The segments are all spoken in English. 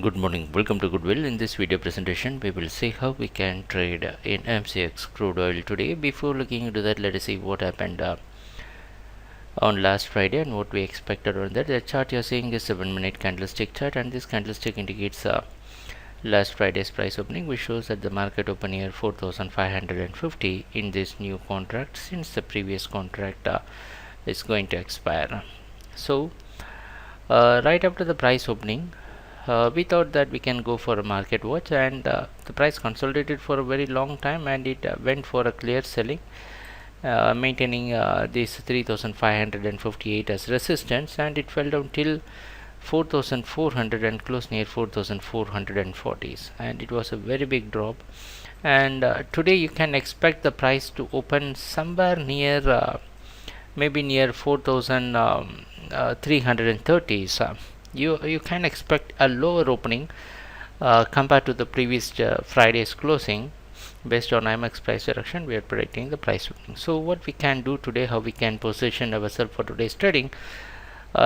Good morning, welcome to Goodwill. In this video presentation we will see how we can trade in MCX crude oil today. Before looking into that, let us see what happened on last Friday and what we expected on that. The chart you're seeing is 7-minute candlestick chart, and this candlestick indicates last Friday's price opening, which shows that the market opened here 4,550 in this new contract, since the previous contract is going to expire. So right after the price opening, we thought that we can go for a market watch, and the price consolidated for a very long time, and it went for a clear selling, maintaining this 3,558 as resistance, and it fell down till 4,400 and closed near 4,440s, and it was a very big drop. And today you can expect the price to open somewhere near maybe near 4,330s. You can expect a lower opening compared to the previous Friday's closing. Based on IMAX price direction, we are predicting the price opening. So what we can do today, how we can position ourselves for today's trading,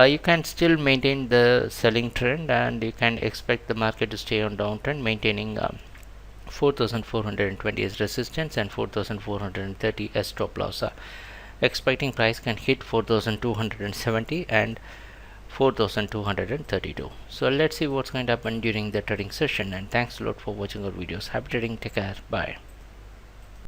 you can still maintain the selling trend, and you can expect the market to stay on downtrend, maintaining 4,420 as resistance and 4,430 as stop loss. Expecting price can hit 4,270 and 4,232. So let's see what's going to happen during the trading session, and thanks a lot for watching our videos. Happy trading, take care, bye.